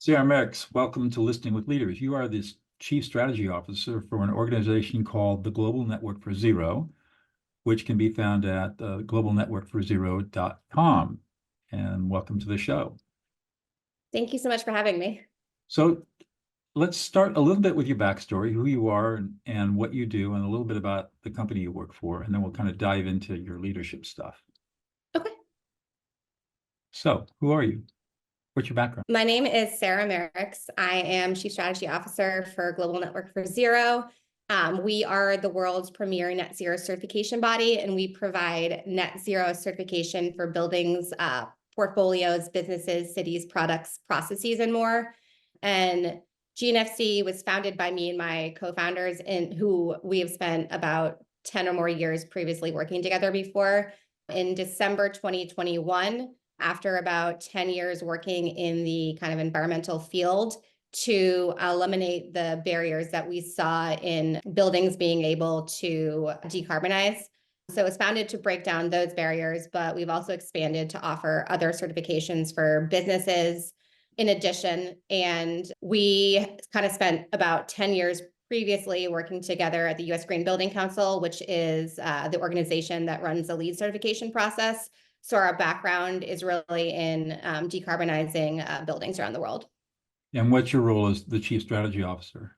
Sarah Merricks, welcome to Listening with Leaders. You are the Chief Strategy Officer for an organization called the Global Network for Zero, which can be found at globalnetworkforzero.com. And welcome to the show. Thank you so much for having me. So let's start a little bit with your backstory, who you are and what you do, and a little bit about the company you work for, and then we'll kind of dive into your leadership stuff. Okay. So who are you? What's your background? My name is Sarah Merricks. I am Chief Strategy Officer for Global Network for Zero. We are the world's premier net zero certification body, and we provide net zero certification for buildings, portfolios, businesses, cities, products, processes, and more. And GNFC was founded by me and my co-founders, and who we have spent about 10 or more years previously working together before. In December 2021, after about 10 years working in the kind of environmental field, to eliminate the barriers that we saw in buildings being able to decarbonize. So it was founded to break down those barriers, but we've also expanded to offer other certifications for businesses in addition. And we kind of spent about 10 years previously working together at the U.S. Green Building Council, which is the organization that runs the LEED certification process. So our background is really in decarbonizing buildings around the world. And what's your role as the Chief Strategy Officer?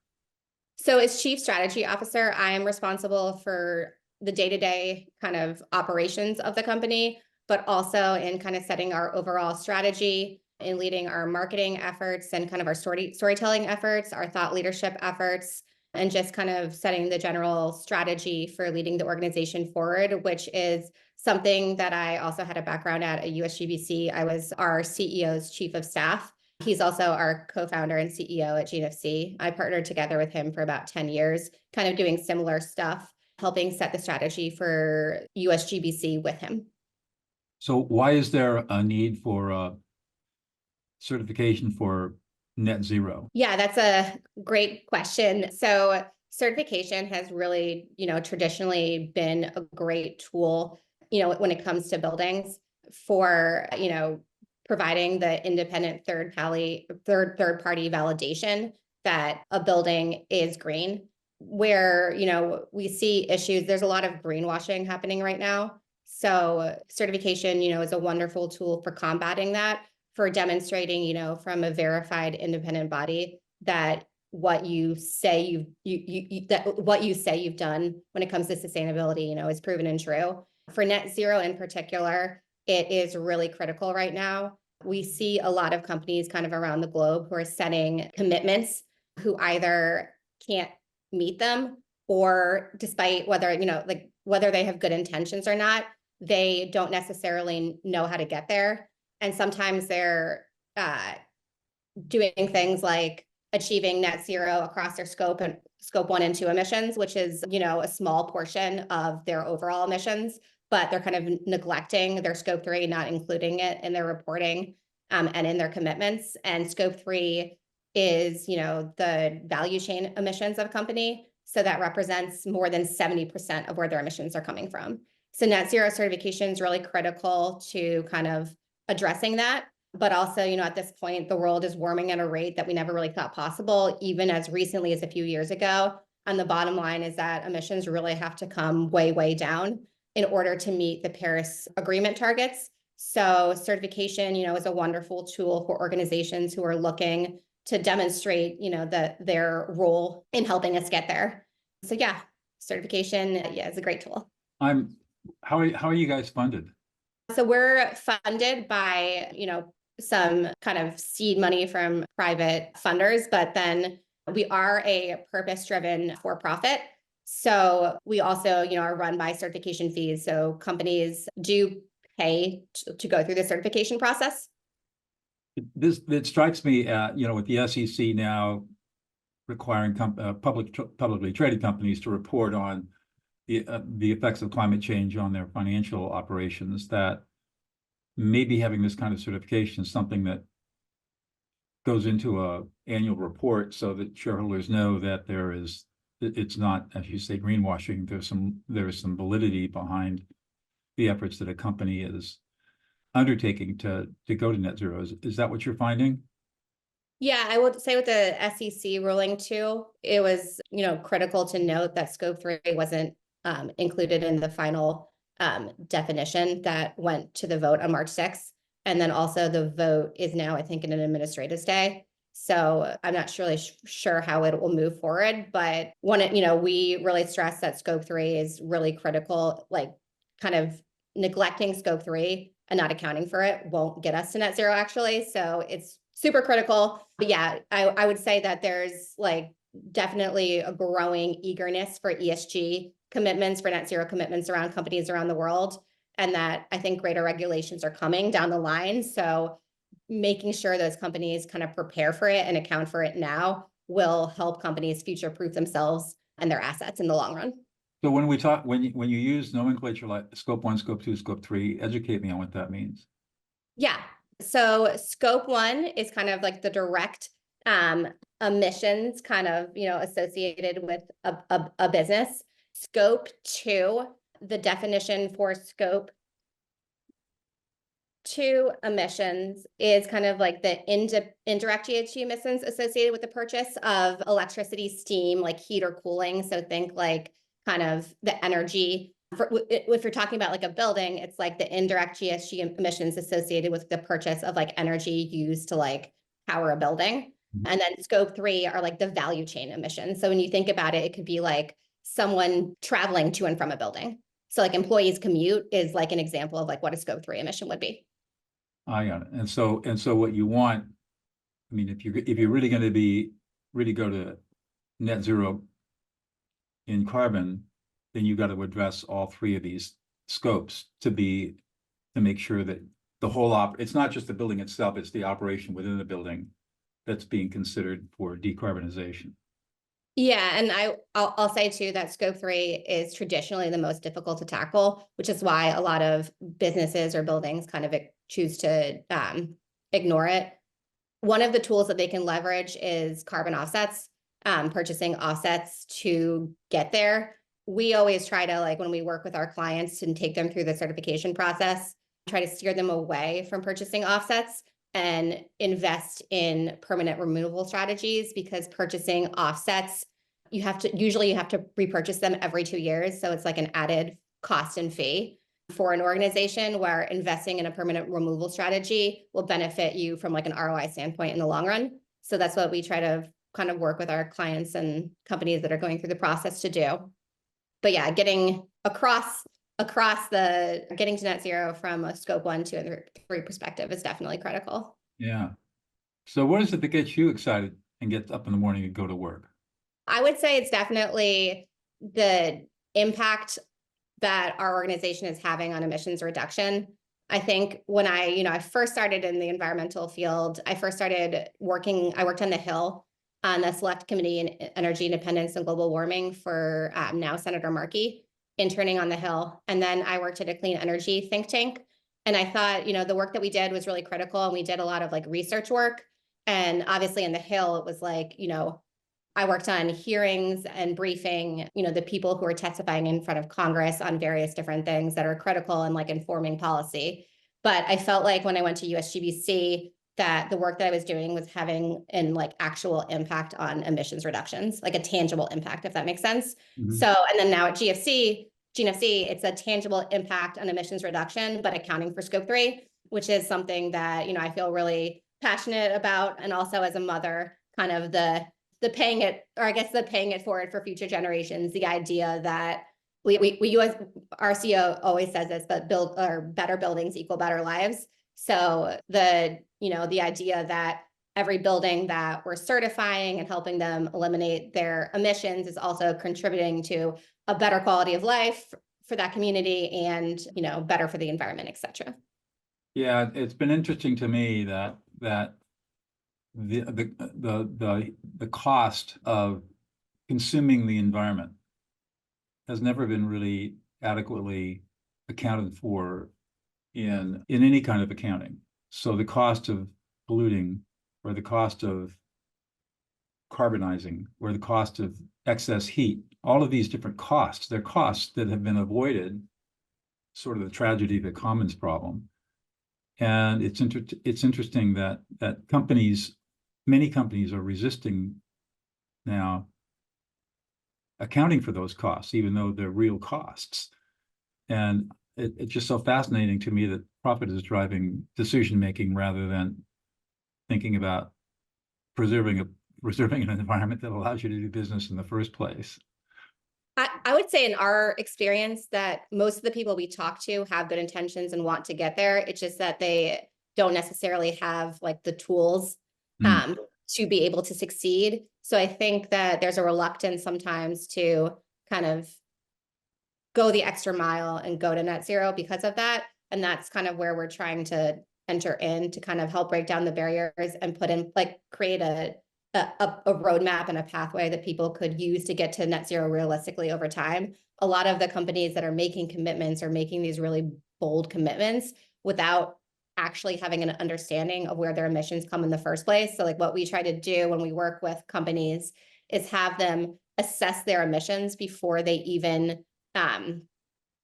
So as Chief Strategy Officer, I am responsible for the day-to-day kind of operations of the company, but also in kind of setting our overall strategy, in leading our marketing efforts and kind of our storytelling efforts, our thought leadership efforts, and just kind of setting the general strategy for leading the organization forward, which is something that I also had a background at USGBC. I was our CEO's chief of staff. He's also our co-founder and CEO at GNFC. I partnered together with him for about 10 years, kind of doing similar stuff, helping set the strategy for USGBC with him. So why is there a need for certification for net zero? Yeah, that's a great question. So certification has really, traditionally been a great tool, when it comes to buildings for, providing the independent third party validation that a building is green. Where, we see issues, there's a lot of greenwashing happening right now. So certification, is a wonderful tool for combating that, for demonstrating, from a verified independent body that what you say you've done when it comes to sustainability, is proven and true. For net zero in particular, it is really critical right now. We see a lot of companies kind of around the globe who are setting commitments who either can't meet them, or despite whether, whether they have good intentions or not, they don't necessarily know how to get there. And sometimes they're doing things like achieving net zero across their scope 1 and 2 emissions, which is, a small portion of their overall emissions, but they're kind of neglecting their scope 3, not including it in their reporting and in their commitments. And scope 3 is, the value chain emissions of a company. So that represents more than 70% of where their emissions are coming from. So net zero certification is really critical to kind of addressing that. But also, at this point, the world is warming at a rate that we never really thought possible, even as recently as a few years ago. And the bottom line is that emissions really have to come way, way down in order to meet the Paris Agreement targets. So certification, is a wonderful tool for organizations who are looking to demonstrate, their role in helping us get there. So yeah, certification, is a great tool. How are you guys funded? So we're funded by, some kind of seed money from private funders, but then we are a purpose-driven for-profit. So we also, are run by certification fees. So companies do pay to go through the certification process. It strikes me, with the SEC now requiring publicly traded companies to report on the effects of climate change on their financial operations, that maybe having this kind of certification is something that goes into a annual report, so that shareholders know that it's not, as you say, greenwashing. There is some validity behind the efforts that a company is undertaking to go to net zero. Is that what you're finding? Yeah, I would say with the SEC ruling too, it was, critical to note that scope 3 wasn't included in the final definition that went to the vote on March 6th. And then also the vote is now, I think, in an administrative stay. So I'm not really sure how it will move forward, but we really stress that scope 3 is really critical, like kind of neglecting scope 3 and not accounting for it won't get us to net zero actually. So it's super critical. But yeah, I would say that there's like definitely a growing eagerness for ESG commitments, for net zero commitments around companies around the world. And that I think greater regulations are coming down the line. So making sure those companies kind of prepare for it and account for it now will help companies future-proof themselves and their assets in the long run. So when we talk, when you use nomenclature like scope 1, scope 2, scope 3, educate me on what that means. Yeah. So scope 1 is kind of like the direct emissions kind of, associated with a business. Scope 2, the definition for scope 2 emissions is kind of like the indirect GHG emissions associated with the purchase of electricity, steam, like heat or cooling. So think like kind of the energy. If you're talking about like a building, it's like the indirect GHG emissions associated with the purchase of like energy used to like power a building. And then scope 3 are like the value chain emissions. So when you think about it, it could be like someone traveling to and from a building. So like employees commute is like an example of like what a scope 3 emission would be. I got it. And so what you want, I mean, if you're really going to really go to net zero in carbon, then you got to address all three of these scopes to make sure that the whole it's not just the building itself, it's the operation within the building that's being considered for decarbonization. Yeah, and I'll say too that scope 3 is traditionally the most difficult to tackle, which is why a lot of businesses or buildings kind of choose to ignore it. One of the tools that they can leverage is carbon offsets, purchasing offsets to get there. We always try to, like when we work with our clients and take them through the certification process, try to steer them away from purchasing offsets and invest in permanent removal strategies, because purchasing offsets, you have to repurchase them every 2 years. So it's like an added cost and fee for an organization, where investing in a permanent removal strategy will benefit you from like an ROI standpoint in the long run. So that's what we try to kind of work with our clients and companies that are going through the process to do. But yeah, getting getting to net zero from a scope 1, 2, and 3 perspective is definitely critical. Yeah. So what is it that gets you excited and gets up in the morning and go to work? I would say it's definitely the impact that our organization is having on emissions reduction. I think when I first started in the environmental field, I worked on the Hill on the Select Committee on Energy Independence and Global Warming for now Senator Markey, interning on the Hill. And then I worked at a clean energy think tank. And I thought, the work that we did was really critical. And we did a lot of like research work. And obviously in the Hill, it was like, I worked on hearings and briefing, the people who are testifying in front of Congress on various different things that are critical and like informing policy. But I felt like when I went to USGBC, that the work that I was doing was having an like actual impact on emissions reductions, like a tangible impact, if that makes sense. Mm-hmm. So, and then now at GNFC, it's a tangible impact on emissions reduction, but accounting for scope 3, which is something that, I feel really passionate about. And also as a mother, kind of the paying it, or I guess the paying it forward for future generations, the idea that our CEO always says this, but better buildings equal better lives. So the idea that every building that we're certifying and helping them eliminate their emissions is also contributing to a better quality of life for that community and, better for the environment, et cetera. Yeah, it's been interesting to me that the cost of consuming the environment has never been really adequately accounted for in any kind of accounting. So the cost of polluting, or the cost of carbonizing, or the cost of excess heat, all of these different costs, they're costs that have been avoided, sort of the tragedy of the commons problem. And it's interesting that companies many companies are resisting now accounting for those costs, even though they're real costs. And it's just so fascinating to me that profit is driving decision-making rather than thinking about preserving an environment that allows you to do business in the first place. I would say in our experience that most of the people we talk to have good intentions and want to get there. It's just that they don't necessarily have like the tools to be able to succeed. So I think that there's a reluctance sometimes to kind of go the extra mile and go to net zero because of that. And that's kind of where we're trying to enter in to kind of help break down the barriers and put in, like, create a roadmap and a pathway that people could use to get to net zero realistically over time. A lot of the companies that are making commitments are making these really bold commitments without actually having an understanding of where their emissions come in the first place. So like what we try to do when we work with companies is have them assess their emissions before they even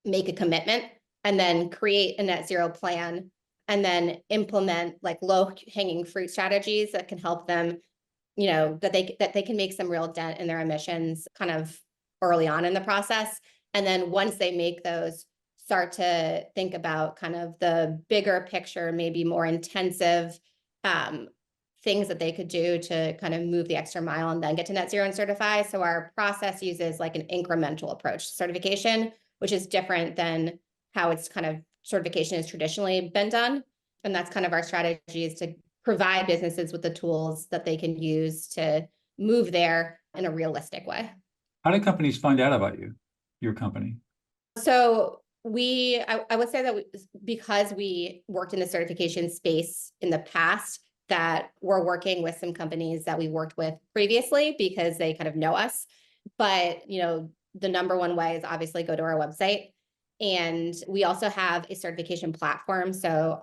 make a commitment, and then create a net zero plan, and then implement like low hanging fruit strategies that can help them, you know, that they can make some real dent in their emissions kind of early on in the process. And then once they make those, start to think about kind of the bigger picture, maybe more intensive things that they could do to kind of move the extra mile and then get to net zero and certify. So our process uses like an incremental approach to certification, which is different than how it's kind of certification has traditionally been done. And that's kind of our strategy, is to provide businesses with the tools that they can use to move there in a realistic way. How do companies find out about you, your company? So I would say that because we worked in the certification space in the past, that we're working with some companies that we worked with previously because they kind of know us. But, you know, the number one way is obviously go to our website. And we also have a certification platform. So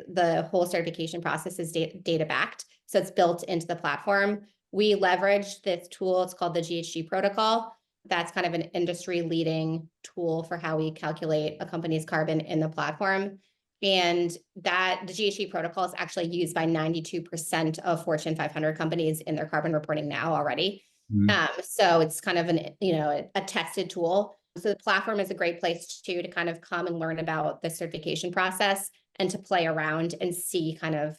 the whole certification process is data backed. So it's built into the platform. We leverage this tool. It's called the GHG protocol. That's kind of an industry leading tool for how we calculate a company's carbon in the platform. And that the GHG protocol is actually used by 92% of Fortune 500 companies in their carbon reporting now already. So it's kind of a tested tool. So the platform is a great place to kind of come and learn about the certification process and to play around and see kind of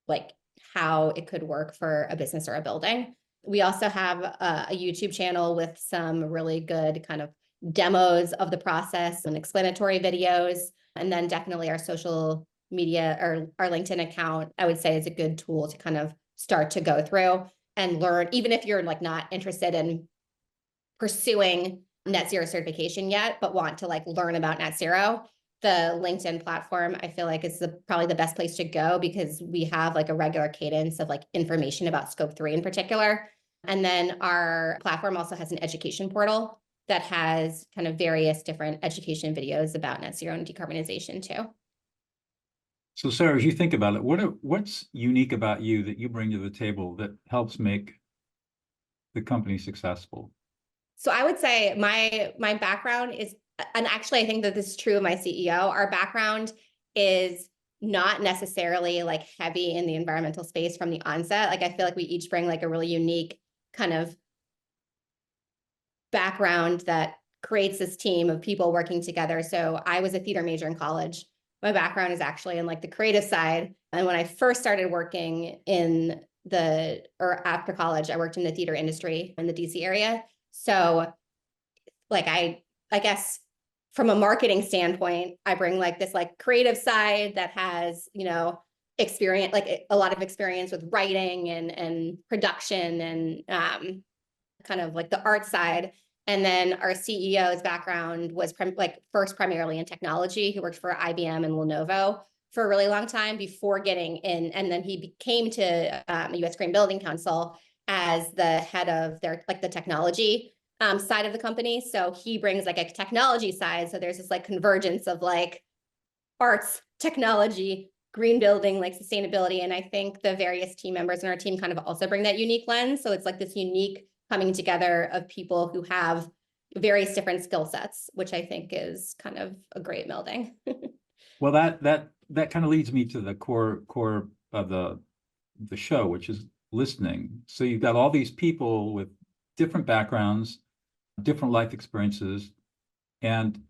like how it could work for a business or a building. We also have a YouTube channel with some really good kind of demos of the process and explanatory videos. And then definitely our social media, or our LinkedIn account, I would say, is a good tool to kind of start to go through and learn, even if you're like not interested in pursuing net zero certification yet, but want to like learn about net zero. The LinkedIn platform, I feel like, is probably the best place to go, because we have like a regular cadence of like information about scope 3 in particular. And then our platform also has an education portal that has kind of various different education videos about net zero and decarbonization too. So Sarah, as you think about it, what's unique about you that you bring to the table that helps make the company successful? So I would say my background is, and actually I think that this is true of my CEO, our background is not necessarily like heavy in the environmental space from the onset. Like I feel like we each bring like a really unique kind of background that creates this team of people working together. So I was a theater major in college. My background is actually in like the creative side. And when I first started working after college, I worked in the theater industry in the DC area. So like, I guess from a marketing standpoint, I bring like this like creative side that has, you know, experience, like a lot of experience with writing and production and kind of like the art side. And then our CEO's background was first primarily in technology. He worked for IBM and Lenovo for a really long time before getting in. And then he came to US Green Building Council as the head of their like the technology side of the company. So he brings like a technology side. So there's this like convergence of like arts, technology, green building, like sustainability. And I think the various team members in our team kind of also bring that unique lens. So it's like this unique coming together of people who have various different skill sets, which I think is kind of a great melding. Well, that kind of leads me to the core of the show, which is listening. So you've got all these people with different backgrounds, different life experiences, and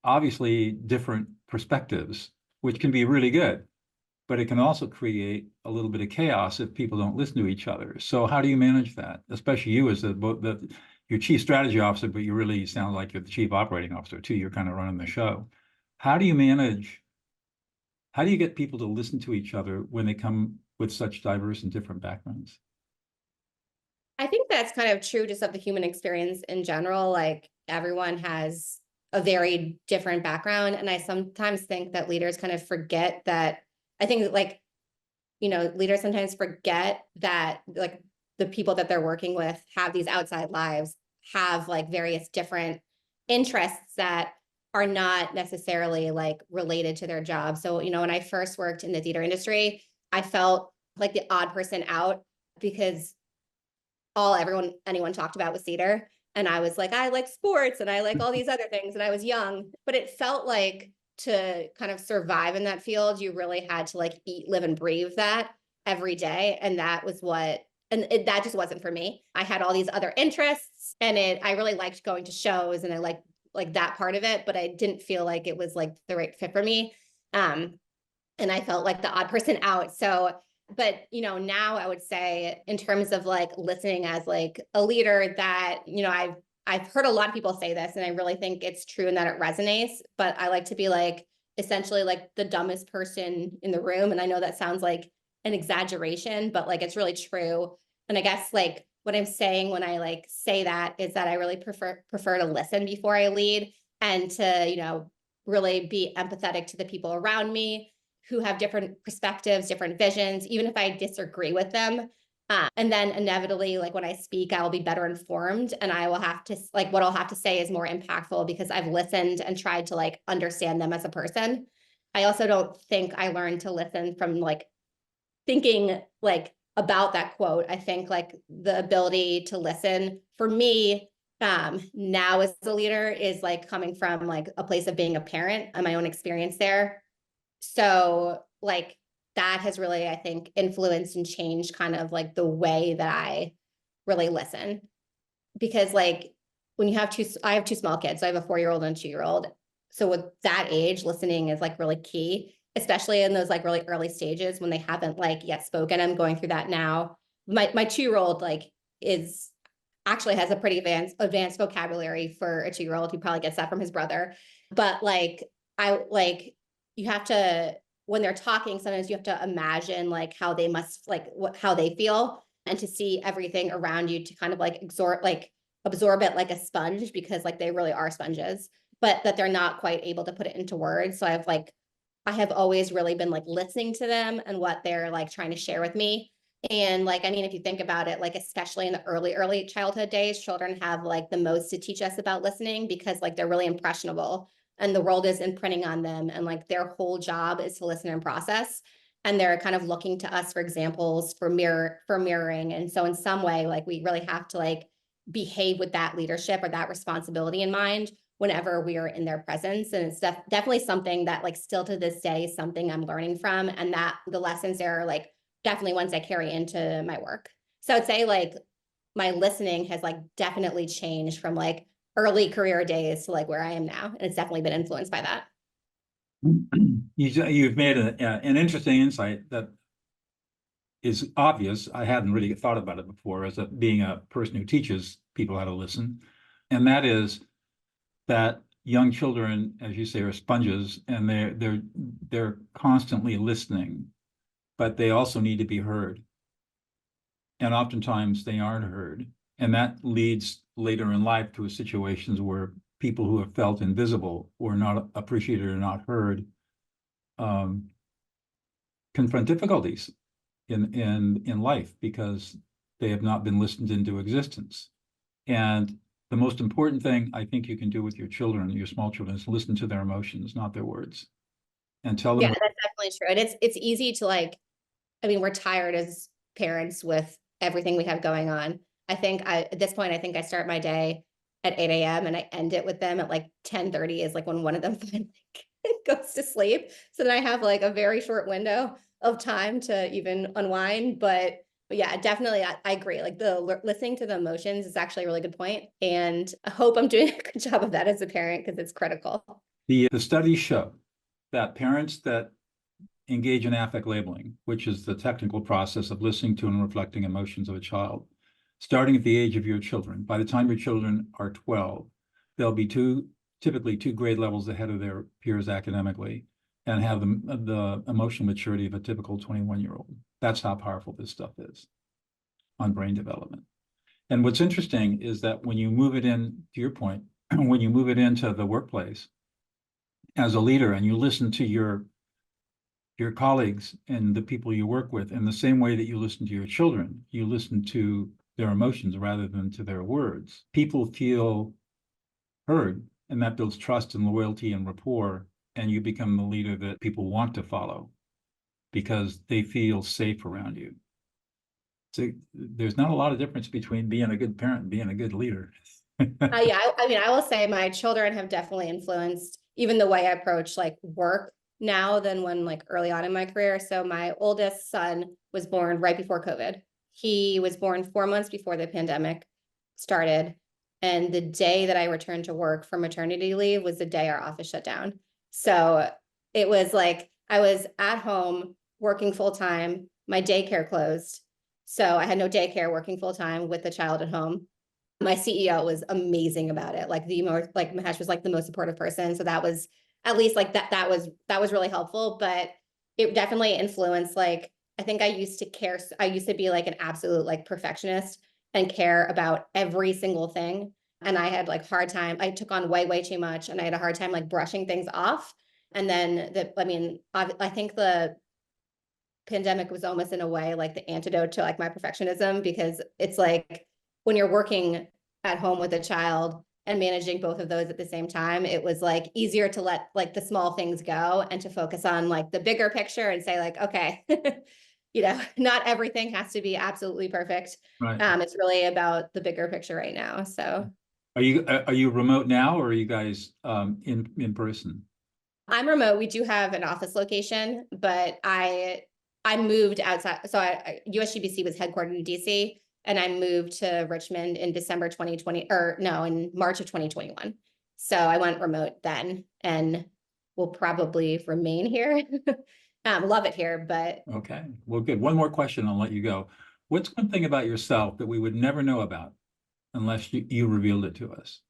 obviously different perspectives, which can be really good, but it can also create a little bit of chaos if people don't listen to each other. So how do you manage that? Especially you as your chief strategy officer, but you really sound like you're the chief operating officer too. You're kind of running the show. How do you get people to listen to each other when they come with such diverse and different backgrounds? I think that's kind of true just of the human experience in general. Like everyone has a very different background. And I sometimes think that leaders kind of forget that. I think like, leaders sometimes forget that like the people that they're working with have these outside lives, have like various different interests that are not necessarily like related to their job. So, when I first worked in the theater industry, I felt like the odd person out because anyone talked about was theater. And I was like, I like sports and I like all these other things. And I was young, but it felt like to kind of survive in that field, you really had to like eat, live, and breathe that every day. And that was that just wasn't for me. I had all these other interests and I really liked going to shows and I liked like that part of it, but I didn't feel like it was like the right fit for me. And I felt like the odd person out. So, but now I would say in terms of like listening as like a leader that, I've heard a lot of people say this and I really think it's true and that it resonates, but I like to be like essentially like the dumbest person in the room. And I know that sounds like an exaggeration, but like it's really true. And I guess like what I'm saying when I like say that is that I really prefer to listen before I lead and to, really be empathetic to the people around me who have different perspectives, different visions, even if I disagree with them. And then inevitably, like when I speak, I will be better informed and I will have to like what I'll have to say is more impactful because I've listened and tried to like understand them as a person. I also don't think I learned to listen from like thinking like about that quote. I think like the ability to listen for me now as a leader is like coming from like a place of being a parent and my own experience there. So like that has really, I think, influenced and changed kind of like the way that I really listen. Because like when I have two small kids, so I have a 4-year-old and a 2-year-old. So with that age, listening is like really key, especially in those like really early stages when they haven't like yet spoken. I'm going through that now. My 2-year-old like is actually has a pretty advanced vocabulary for a 2-year-old. He probably gets that from his brother. But like I like you have to when they're talking, sometimes you have to imagine like how they must like how they feel and to see everything around you to kind of like absorb it like a sponge because like they really are sponges, but that they're not quite able to put it into words. So I have always really been like listening to them and what they're like trying to share with me. And like, I mean, if you think about it, like, especially in the early childhood days, children have like the most to teach us about listening because like they're really impressionable and the world is imprinting on them. And like their whole job is to listen and process. And they're kind of looking to us for examples for mirroring. And so in some way, like we really have to like behave with that leadership or that responsibility in mind whenever we are in their presence. And it's definitely something that like still to this day is something I'm learning from. And that the lessons there are like definitely ones I carry into my work. So I'd say like my listening has like definitely changed from like early career days to like where I am now. And it's definitely been influenced by that. You've made an interesting insight that is obvious. I hadn't really thought about it before as being a person who teaches people how to listen. And that is that young children, as you say, are sponges and they're constantly listening, but they also need to be heard. And oftentimes they aren't heard. And that leads later in life to situations where people who have felt invisible or not appreciated or not heard confront difficulties in life because they have not been listened into existence. And the most important thing I think you can do with your children, your small children, is listen to their emotions, not their words, and tell them. Yeah, that's definitely true. And it's easy to like, I mean, we're tired as parents with everything we have going on. At this point, I think I start my day at 8 a.m. and I end it with them at like 10:30 is like when one of them finally goes to sleep. So then I have like a very short window of time to even unwind. But yeah, definitely, I agree. Like listening to the emotions is actually a really good point. And I hope I'm doing a good job of that as a parent because it's critical. The studies show that parents that engage in affect labeling, which is the technical process of listening to and reflecting emotions of a child, starting at the age of your children. By the time your children are 12, they'll be typically 2 grade levels ahead of their peers academically and have the emotional maturity of a typical 21-year-old. That's how powerful this stuff is on brain development. And what's interesting is that when you move it in, to your point, when you move it into the workplace as a leader and you listen to your colleagues and the people you work with in the same way that you listen to your children, you listen to their emotions rather than to their words. People feel heard, and that builds trust and loyalty and rapport, and you become the leader that people want to follow because they feel safe around you. So there's not a lot of difference between being a good parent and being a good leader. Yeah, I mean, I will say my children have definitely influenced even the way I approach like work now than when like early on in my career. So my oldest son was born right before COVID. He was born 4 months before the pandemic started. And the day that I returned to work for maternity leave was the day our office shut down. So it was like I was at home working full time. My daycare closed. So I had no daycare, working full time with the child at home. My CEO was amazing about it. Like Mahesh was like the most supportive person. So that was at least like that was really helpful, but it definitely influenced, like, I think I used to care. I used to be like an absolute like perfectionist and care about every single thing. And I had like hard time. I took on way too much and I had a hard time like brushing things off. And then I think the pandemic was almost in a way like the antidote to like my perfectionism, because it's like when you're working at home with a child and managing both of those at the same time, it was like easier to let like the small things go and to focus on like the bigger picture and say like, okay, not everything has to be absolutely perfect. Right. It's really about the bigger picture right now. So Are you remote now, or are you guys in person? I'm remote. We do have an office location, but I moved outside. So USGBC was headquartered in DC, and I moved to Richmond in December 2020, or no, in March of 2021. So I went remote then, and will probably remain here. Love it here, but Okay, well, good. One more question, I'll let you go. What's one thing about yourself that we would never know about unless you revealed it to us?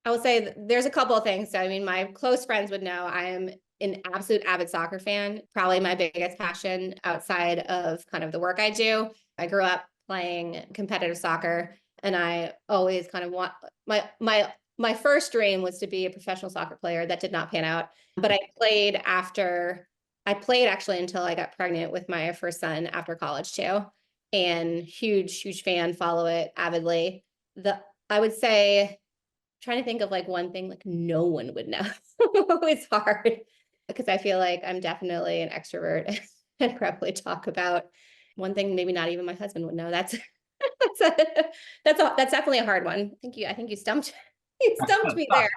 I will say there's a couple of things. So, I mean, my close friends would know I am an absolute avid soccer fan, probably my biggest passion outside of kind of the work I do. I grew up playing competitive soccer, and I always kind of want my first dream was to be a professional soccer player. That did not pan out, but I played actually until I got pregnant with my first son after college too. And huge fan, follow it avidly. I would say, trying to think of like one thing like no one would know. It's hard because I feel like I'm definitely an extrovert and probably talk about one thing maybe not even my husband would know. That's that's definitely a hard one. I think you stumped you stumped me there.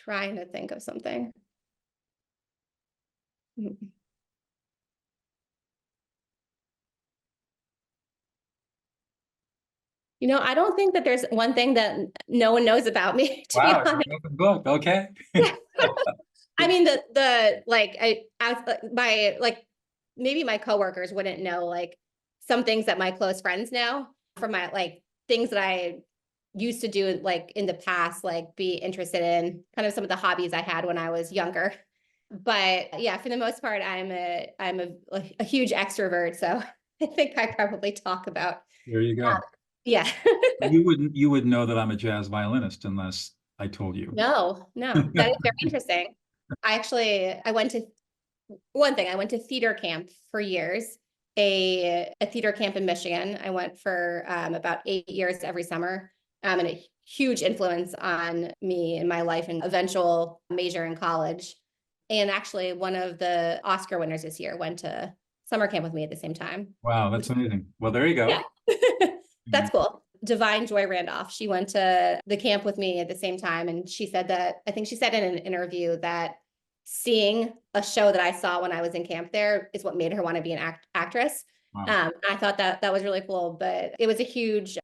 Trying to think of something. I don't think that there's one thing that no one knows about me, to be Wow, it's an honest. open book. Okay. I mean, maybe my coworkers wouldn't know like some things that my close friends know from my like things that I used to do like in the past, like be interested in kind of some of the hobbies I had when I was younger. But yeah, for the most part, I'm a huge extrovert, so I think I probably talk about There you go. yeah. You wouldn't know that I'm a jazz violinist unless I told you. No, that is very interesting. I went to I went to theater camp for years, a theater camp in Michigan. I went for about 8 years every summer, and a huge influence on me and my life and eventual major in college. And actually, one of the Oscar winners this year went to summer camp with me at the same time. Wow, that's amazing. Well, there you go. Yeah, that's cool. Divine Joy Randolph. She went to the camp with me at the same time. And she said that, I think she said in an interview that seeing a show that I saw when I was in camp there is what made her want to be an actress. Wow. I thought that was really cool, but it was a huge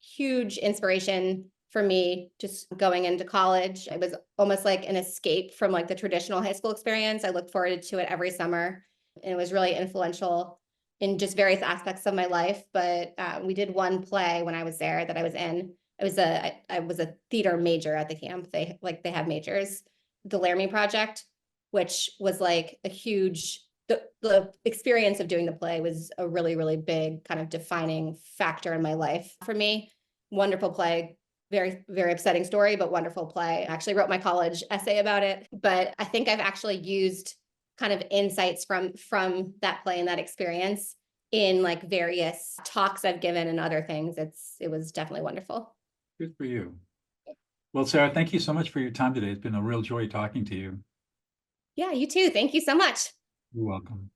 inspiration for me just going into college. It was almost like an escape from like the traditional high school experience. I looked forward to it every summer, and it was really influential in just various aspects of my life. But we did one play when I was there that I was in. I was a theater major at the camp. They have majors, the Laramie Project, which was like a huge, the experience of doing the play was a really big kind of defining factor in my life for me. Wonderful play, very upsetting story, but wonderful play. I actually wrote my college essay about it, but I think I've actually used kind of insights from that play and that experience in like various talks I've given and other things. It was definitely wonderful. Good for you. Well, Sarah, thank you so much for your time today. It's been a real joy talking to you. Yeah, you too. Thank you so much. You're welcome.